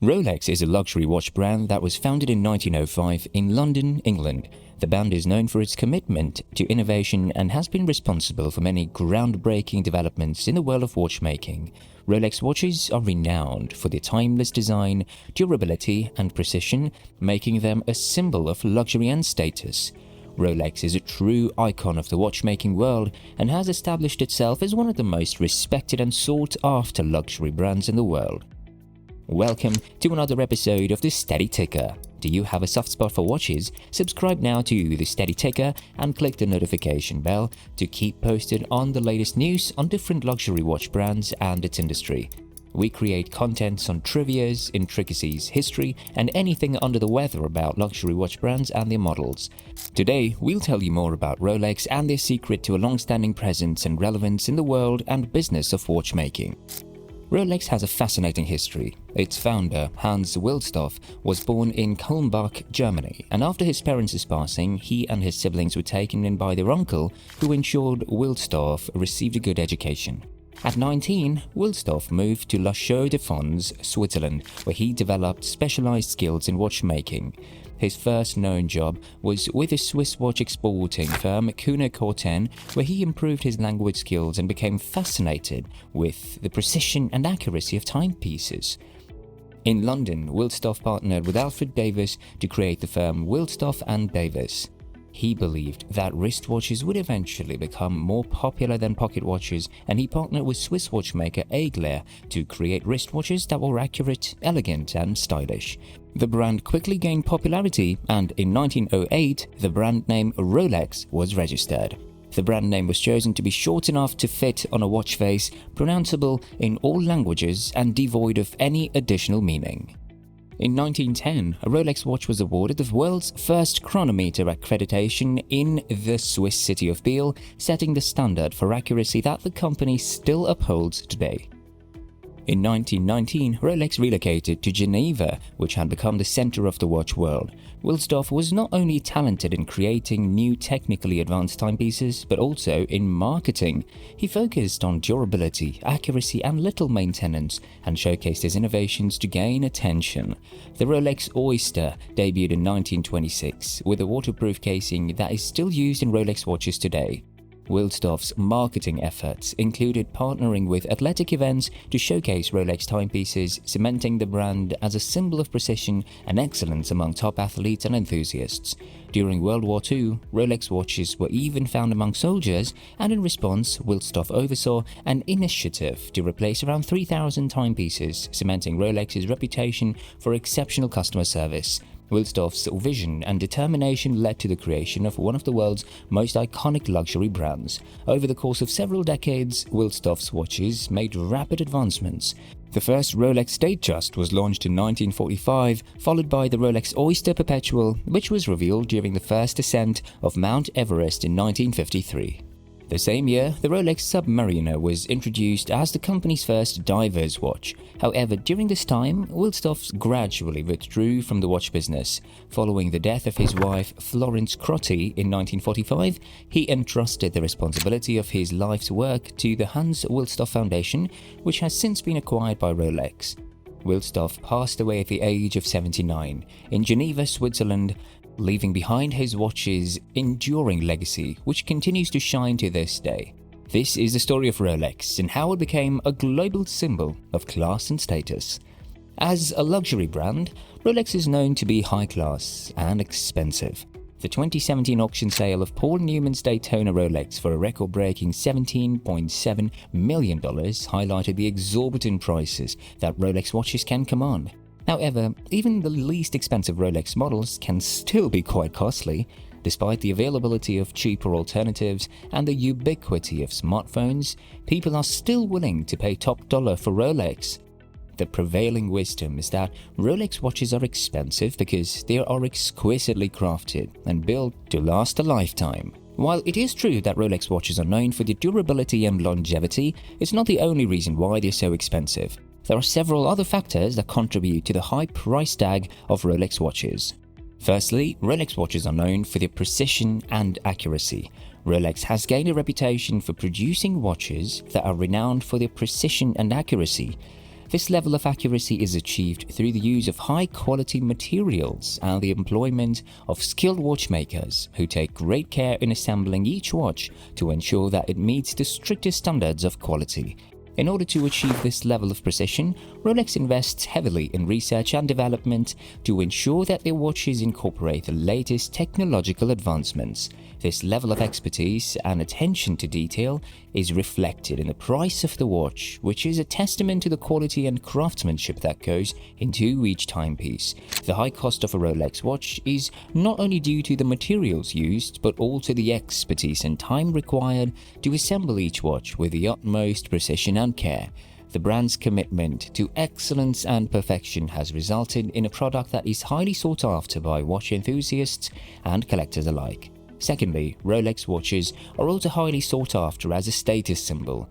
Rolex is a luxury watch brand that was founded in 1905 in London, England. The brand is known for its commitment to innovation and has been responsible for many groundbreaking developments in the world of watchmaking. Rolex watches are renowned for their timeless design, durability, and precision, making them a symbol of luxury and status. Rolex is a true icon of the watchmaking world and has established itself as one of the most respected and sought-after luxury brands in the world. Welcome to another episode of The Steady Ticker. Do you have a soft spot for watches? Subscribe now to The Steady Ticker and click the notification bell to keep posted on the latest news on different luxury watch brands and its industry. We create contents on trivias, intricacies, history, and anything under the weather about luxury watch brands and their models. Today, we'll tell you more about Rolex and their secret to a long-standing presence and relevance in the world and business of watchmaking. Rolex has a fascinating history. Its founder, Hans Wilsdorf, was born in Kulmbach, Germany, and after his parents' passing, he and his siblings were taken in by their uncle, who ensured Wilsdorf received a good education. At 19, Wilsdorf moved to La Chaux-de-Fonds, Switzerland, where he developed specialized skills in watchmaking. His first known job was with a Swiss watch exporting firm Kuhne Corten, where he improved his language skills and became fascinated with the precision and accuracy of timepieces. In London, Wilsdorf partnered with Alfred Davis to create the firm Wilsdorf and Davis. He believed that wristwatches would eventually become more popular than pocket watches, and he partnered with Swiss watchmaker Aigler to create wristwatches that were accurate, elegant, and stylish. The brand quickly gained popularity, and in 1908, the brand name Rolex was registered. The brand name was chosen to be short enough to fit on a watch face, pronounceable in all languages, and devoid of any additional meaning. In 1910, a Rolex watch was awarded the world's first chronometer accreditation in the Swiss city of Biel, setting the standard for accuracy that the company still upholds today. In 1919, Rolex relocated to Geneva, which had become the center of the watch world. Wilsdorf was not only talented in creating new technically advanced timepieces, but also in marketing. He focused on durability, accuracy, and little maintenance, and showcased his innovations to gain attention. The Rolex Oyster debuted in 1926 with a waterproof casing that is still used in Rolex watches today. Wilsdorf's marketing efforts included partnering with athletic events to showcase Rolex timepieces, cementing the brand as a symbol of precision and excellence among top athletes and enthusiasts. During World War II, Rolex watches were even found among soldiers, and in response, Wilsdorf oversaw an initiative to replace around 3,000 timepieces, cementing Rolex's reputation for exceptional customer service. Wilsdorf's vision and determination led to the creation of one of the world's most iconic luxury brands. Over the course of several decades, Wilsdorf's watches made rapid advancements. The first Rolex Datejust was launched in 1945, followed by the Rolex Oyster Perpetual, which was revealed during the first ascent of Mount Everest in 1953. The same year, the Rolex Submariner was introduced as the company's first diver's watch. However, during this time, Wilsdorf gradually withdrew from the watch business. Following the death of his wife, Florence Crotty, in 1945, he entrusted the responsibility of his life's work to the Hans Wilsdorf Foundation, which has since been acquired by Rolex. Wilsdorf passed away at the age of 79 in Geneva, Switzerland, leaving behind his watch's enduring legacy, which continues to shine to this day. This is the story of Rolex and how it became a global symbol of class and status. As a luxury brand, Rolex is known to be high class and expensive. The 2017 auction sale of Paul Newman's Daytona Rolex for a record-breaking $17.7 million highlighted the exorbitant prices that Rolex watches can command. However, even the least expensive Rolex models can still be quite costly. Despite the availability of cheaper alternatives and the ubiquity of smartphones, people are still willing to pay top dollar for Rolex. The prevailing wisdom is that Rolex watches are expensive because they are exquisitely crafted and built to last a lifetime. While it is true that Rolex watches are known for their durability and longevity, it's not the only reason why they're so expensive. There are several other factors that contribute to the high price tag of Rolex watches. Firstly, Rolex watches are known for their precision and accuracy. Rolex has gained a reputation for producing watches that are renowned for their precision and accuracy. This level of accuracy is achieved through the use of high-quality materials and the employment of skilled watchmakers who take great care in assembling each watch to ensure that it meets the strictest standards of quality. In order to achieve this level of precision, Rolex invests heavily in research and development to ensure that their watches incorporate the latest technological advancements. This level of expertise and attention to detail is reflected in the price of the watch, which is a testament to the quality and craftsmanship that goes into each timepiece. The high cost of a Rolex watch is not only due to the materials used, but also the expertise and time required to assemble each watch with the utmost precision and care. The brand's commitment to excellence and perfection has resulted in a product that is highly sought after by watch enthusiasts and collectors alike. Secondly, Rolex watches are also highly sought after as a status symbol.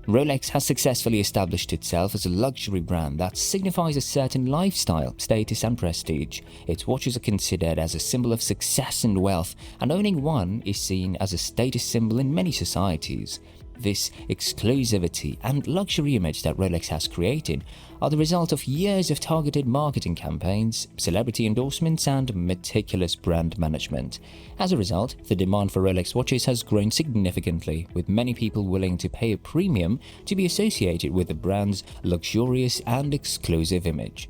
Rolex has successfully established itself as a luxury brand that signifies a certain lifestyle, status and prestige. Its watches are considered as a symbol of success and wealth, and owning one is seen as a status symbol in many societies. This exclusivity and luxury image that Rolex has created are the result of years of targeted marketing campaigns, celebrity endorsements, and meticulous brand management. As a result, the demand for Rolex watches has grown significantly, with many people willing to pay a premium to be associated with the brand's luxurious and exclusive image.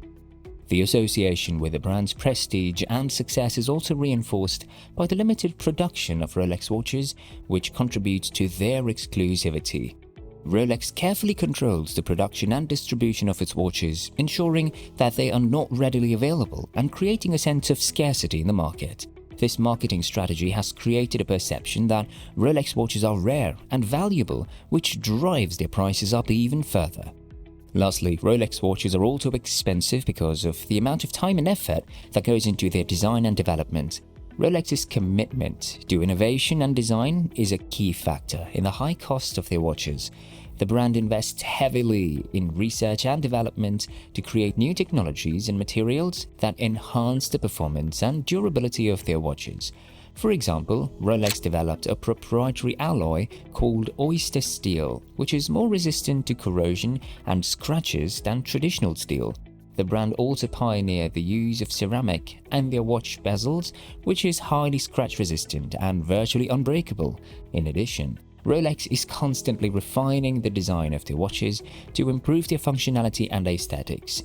The association with the brand's prestige and success is also reinforced by the limited production of Rolex watches, which contributes to their exclusivity. Rolex carefully controls the production and distribution of its watches, ensuring that they are not readily available and creating a sense of scarcity in the market. This marketing strategy has created a perception that Rolex watches are rare and valuable, which drives their prices up even further. Lastly, Rolex watches are also expensive because of the amount of time and effort that goes into their design and development. Rolex's commitment to innovation and design is a key factor in the high cost of their watches. The brand invests heavily in research and development to create new technologies and materials that enhance the performance and durability of their watches. For example, Rolex developed a proprietary alloy called oyster steel, which is more resistant to corrosion and scratches than traditional steel. The brand also pioneered the use of ceramic in their watch bezels, which is highly scratch resistant and virtually unbreakable. In addition, Rolex is constantly refining the design of their watches to improve their functionality and aesthetics.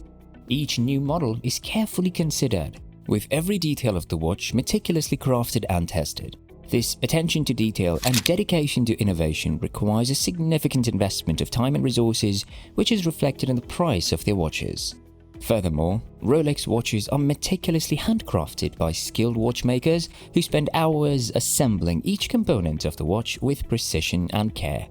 Each new model is carefully considered, with every detail of the watch meticulously crafted and tested. This attention to detail and dedication to innovation requires a significant investment of time and resources, which is reflected in the price of their watches. Furthermore, Rolex watches are meticulously handcrafted by skilled watchmakers who spend hours assembling each component of the watch with precision and care.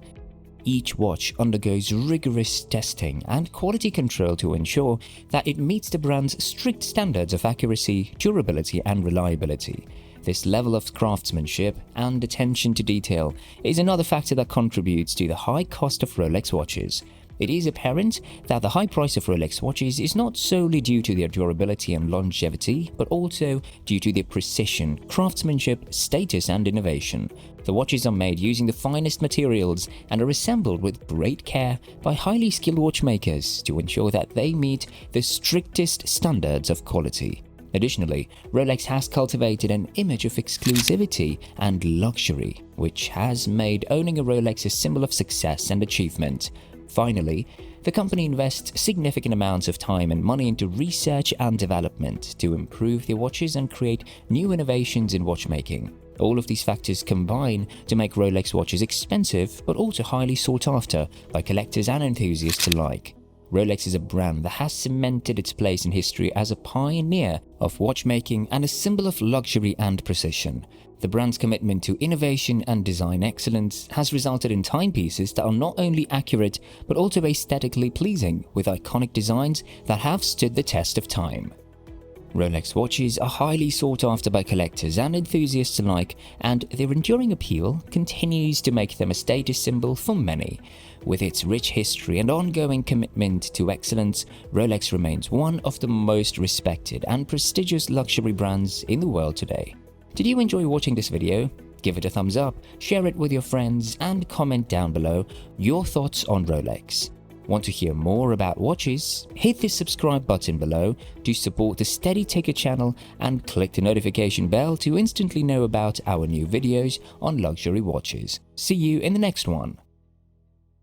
Each watch undergoes rigorous testing and quality control to ensure that it meets the brand's strict standards of accuracy, durability, and reliability. This level of craftsmanship and attention to detail is another factor that contributes to the high cost of Rolex watches. It is apparent that the high price of Rolex watches is not solely due to their durability and longevity, but also due to their precision, craftsmanship, status, and innovation. The watches are made using the finest materials and are assembled with great care by highly skilled watchmakers to ensure that they meet the strictest standards of quality. Additionally, Rolex has cultivated an image of exclusivity and luxury, which has made owning a Rolex a symbol of success and achievement. Finally, the company invests significant amounts of time and money into research and development to improve their watches and create new innovations in watchmaking. All of these factors combine to make Rolex watches expensive but also highly sought after by collectors and enthusiasts alike. Rolex is a brand that has cemented its place in history as a pioneer of watchmaking and a symbol of luxury and precision. The brand's commitment to innovation and design excellence has resulted in timepieces that are not only accurate but also aesthetically pleasing, with iconic designs that have stood the test of time. Rolex watches are highly sought after by collectors and enthusiasts alike, and their enduring appeal continues to make them a status symbol for many. With its rich history and ongoing commitment to excellence, Rolex remains one of the most respected and prestigious luxury brands in the world today. Did you enjoy watching this video? Give it a thumbs up, share it with your friends, and comment down below your thoughts on Rolex. Want to hear more about watches? Hit the subscribe button below to support the Steady Taker channel and click the notification bell to instantly know about our new videos on luxury watches. See you in the next one.